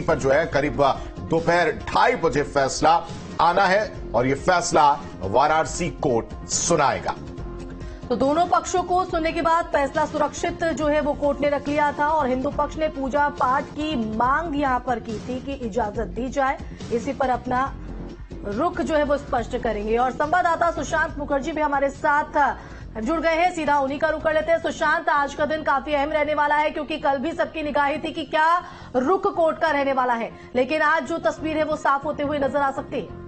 पर जो है करीब दोपहर 2:30 बजे फैसला आना है और ये फैसला वाराणसी कोर्ट सुनाएगा। तो दोनों पक्षों को सुनने के बाद फैसला सुरक्षित जो है वो कोर्ट ने रख लिया था और हिंदू पक्ष ने पूजा पाठ की मांग यहां पर की थी कि इजाजत दी जाए। इसी पर अपना रुख जो है वो स्पष्ट करेंगे और संवाददाता सुशांत मुखर्जी भी हमारे साथ जुड़ गए हैं। सीधा उन्हीं का रुख कर लेते हैं। सुशांत, आज का दिन काफी अहम रहने वाला है क्योंकि कल भी सबकी निगाहें थी कि क्या रुख कोर्ट का रहने वाला है, लेकिन आज जो तस्वीर है वो साफ होते हुए नजर आ सकती है।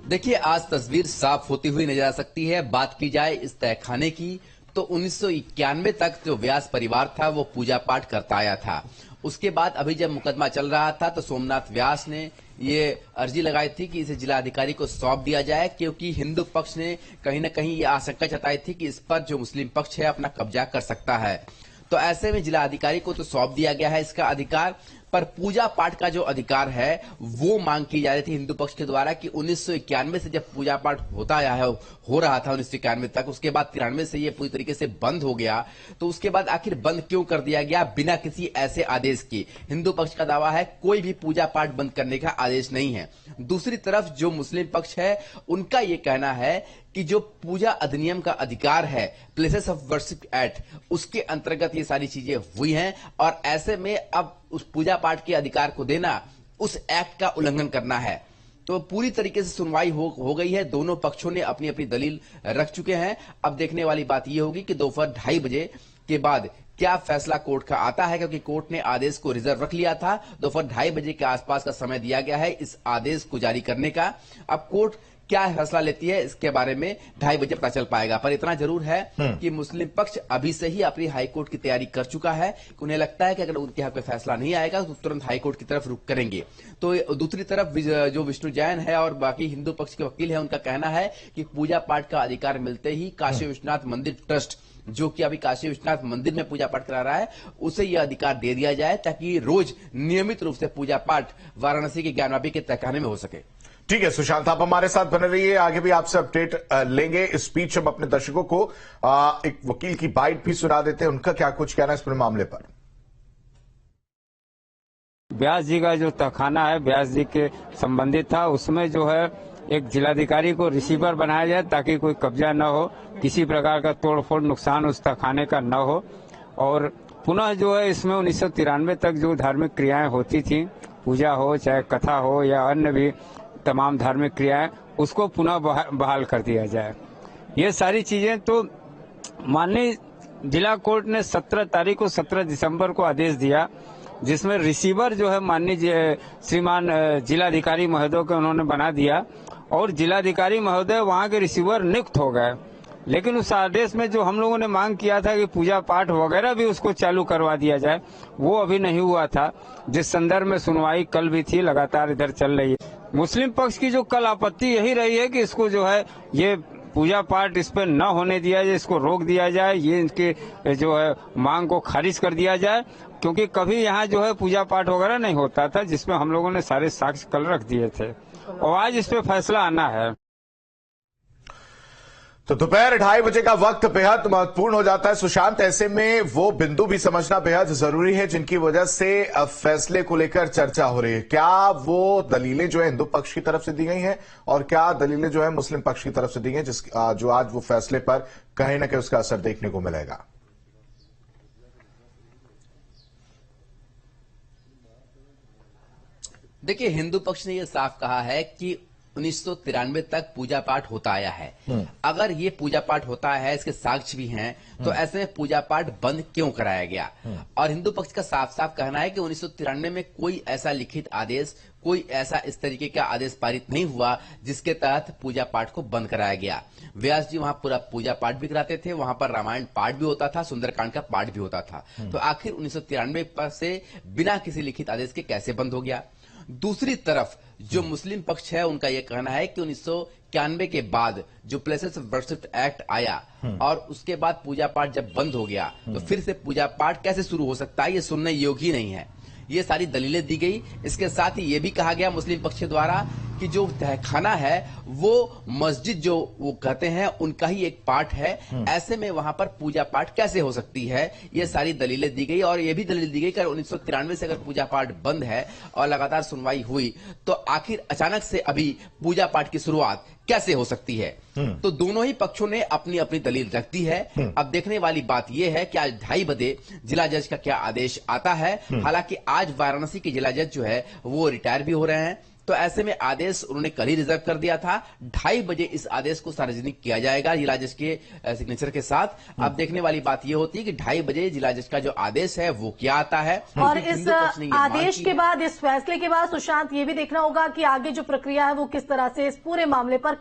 देखिए, आज तस्वीर साफ होती हुई नजर आ सकती है। बात की जाए इस तहखाने की तो 1991 तक जो व्यास परिवार था वो पूजा पाठ करता आया था। उसके बाद अभी जब मुकदमा चल रहा था तो सोमनाथ व्यास ने ये अर्जी लगाई थी कि इसे जिलाधिकारी को सौंप दिया जाए, क्योंकि हिंदू पक्ष ने कहीं न कहीं ये आशंका जताई थी कि इस पर जो मुस्लिम पक्ष है अपना कब्जा कर सकता है। तो ऐसे में जिलाधिकारी को तो सौंप दिया गया है इसका अधिकार, पर पूजा पाठ का जो अधिकार है वो मांग की जा रही थी हिंदू पक्ष के द्वारा कि 1991 से जब पूजा पाठ होता आया है, हो रहा था 1991 तक, उसके बाद 93 से ये पूरी तरीके से बंद हो गया। तो उसके बाद आखिर बंद क्यों कर दिया गया बिना किसी ऐसे आदेश के? हिंदू पक्ष का दावा है कोई भी पूजा पाठ बंद करने का आदेश नहीं है। दूसरी तरफ जो मुस्लिम पक्ष है उनका ये कहना है कि जो पूजा अधिनियम का अधिकार है, प्लेसेस ऑफ वर्शिप एक्ट, उसके अंतर्गत ये सारी चीजें हुई हैं और ऐसे में अब उस पूजा पाठ के अधिकार को देना उस एक्ट का उल्लंघन करना है। तो पूरी तरीके से सुनवाई हो गई है। दोनों पक्षों ने अपनी अपनी दलील रख चुके हैं। अब देखने वाली बात यह होगी कि दोपहर 2:30 बजे के बाद क्या फैसला कोर्ट का आता है, क्योंकि कोर्ट ने आदेश को रिजर्व रख लिया था। दोपहर 2:30 बजे के आसपास का समय दिया गया है इस आदेश को जारी करने का। अब कोर्ट क्या फैसला लेती है इसके बारे में 2:30 बजे पता चल पाएगा। पर इतना जरूर है कि मुस्लिम पक्ष अभी से ही अपनी हाईकोर्ट की तैयारी कर चुका है। उन्हें लगता है कि अगर उनके यहाँ पे फैसला नहीं आएगा तो तुरंत हाईकोर्ट की तरफ रुख करेंगे। तो दूसरी तरफ जो विष्णु जैन है और बाकी हिंदू पक्ष के वकील है, उनका कहना है कि पूजा पाठ का अधिकार मिलते ही काशी विश्वनाथ मंदिर ट्रस्ट, जो कि अभी काशी विश्वनाथ मंदिर में पूजा पाठ करा रहा है, उसे यह अधिकार दे दिया जाए ताकि रोज नियमित रूप से पूजा पाठ वाराणसी के ज्ञानवापी के तहखाने में हो सके। ठीक है सुशांत, आप हमारे साथ बने रहिए, आगे भी आपसे अपडेट लेंगे। इस बीच हम अपने दर्शकों को एक वकील की बाइट भी सुना देते हैं, उनका क्या कुछ कहना है इस पूरे मामले पर। व्यास जी का जो तहखाना है व्यास जी के संबंधित था, उसमें जो है एक जिलाधिकारी को रिसीवर बनाया जाए ताकि कोई कब्जा न हो, किसी प्रकार का तोड़फोड़ नुकसान उस तहखाने का न हो। और पुनः जो है इसमें 1993 तक जो धार्मिक क्रियाएं होती थी, पूजा हो चाहे कथा हो या अन्य भी तमाम धार्मिक क्रियाएं, उसको पुनः बहाल कर दिया जाए। ये सारी चीजें तो माननीय जिला कोर्ट ने 17 तारीख को 17 दिसंबर को आदेश दिया, जिसमें रिसीवर जो है माननीय श्रीमान जिलाधिकारी महोदय को उन्होंने बना दिया और जिलाधिकारी महोदय वहां के रिसीवर नियुक्त हो गए। लेकिन उस आदेश में जो हम लोगों ने मांग किया था कि पूजा पाठ वगैरह भी उसको चालू करवा दिया जाए, वो अभी नहीं हुआ था, जिस संदर्भ में सुनवाई कल भी थी, लगातार इधर चल रही है। मुस्लिम पक्ष की जो कल आपत्ति यही रही है कि इसको जो है ये पूजा पाठ इस पर न होने दिया जाए, इसको रोक दिया जाए, ये इनके जो है मांग को खारिज कर दिया जाए, क्योंकि कभी यहाँ जो है पूजा पाठ वगैरह नहीं होता था, जिसमें हम लोगों ने सारे साक्ष्य कल रख दिए थे और आज इस पे फैसला आना है। तो दोपहर 2:30 बजे का वक्त बेहद महत्वपूर्ण हो जाता है सुशांत। ऐसे में वो बिंदु भी समझना बेहद जरूरी है जिनकी वजह से फैसले को लेकर चर्चा हो रही है। क्या वो दलीलें जो है हिंदू पक्ष की तरफ से दी गई हैं और क्या दलीलें जो है मुस्लिम पक्ष की तरफ से दी गई, जो आज वो फैसले पर कहीं ना कहीं उसका असर देखने को मिलेगा। देखिए, हिंदू पक्ष ने यह साफ कहा है कि 1993 तक पूजा पाठ होता आया है। अगर ये पूजा पाठ होता है, इसके साक्ष्य भी हैं, तो ऐसे में पूजा पाठ बंद क्यों कराया गया? और हिंदू पक्ष का साफ साफ कहना है कि 1993 में कोई ऐसा लिखित आदेश, कोई ऐसा इस तरीके का आदेश पारित नहीं हुआ जिसके तहत पूजा पाठ को बंद कराया गया। व्यास जी वहां पूरा पूजा पाठ भी कराते थे, वहां पर रामायण पाठ भी होता था, सुंदरकांड का पाठ भी होता था। तो आखिर 1993 से बिना किसी लिखित आदेश के कैसे बंद हो गया? दूसरी तरफ जो मुस्लिम पक्ष है उनका यह कहना है कि 1991 के बाद जो प्लेसेस ऑफ वर्शिप एक्ट आया और उसके बाद पूजा पाठ जब बंद हो गया तो फिर से पूजा पाठ कैसे शुरू हो सकता है, ये सुनने योग्य ही नहीं है। ये सारी दलीलें दी गई। इसके साथ ही ये भी कहा गया मुस्लिम पक्ष द्वारा कि जो तहखाना है वो मस्जिद जो वो कहते हैं उनका ही एक पार्ट है, ऐसे में वहां पर पूजा पाठ कैसे हो सकती है, ये सारी दलीलें दी गई। और ये भी दलील दी गई कि 1993 से अगर पूजा पाठ बंद है और लगातार सुनवाई हुई तो आखिर अचानक से अभी पूजा पाठ की शुरुआत कैसे हो सकती है। तो दोनों ही पक्षों ने अपनी अपनी दलील रख दी है। अब देखने वाली बात यह है कि आज 2:30 बजे जिला जज का क्या आदेश आता है। हालांकि आज वाराणसी के जिला जज जो है वो रिटायर भी हो रहे हैं, तो ऐसे में आदेश उन्होंने कल ही रिजर्व कर दिया था। 2:30 बजे इस आदेश को सार्वजनिक किया जाएगा जिला जज के सिग्नेचर के साथ। अब देखने वाली बात यह होती है कि 2:30 बजे जिला जज का जो आदेश है वो क्या आता है। और इस आदेश के बाद, इस फैसले के बाद सुशांत, ये भी देखना होगा कि आगे जो प्रक्रिया है वो किस तरह से इस पूरे मामले पर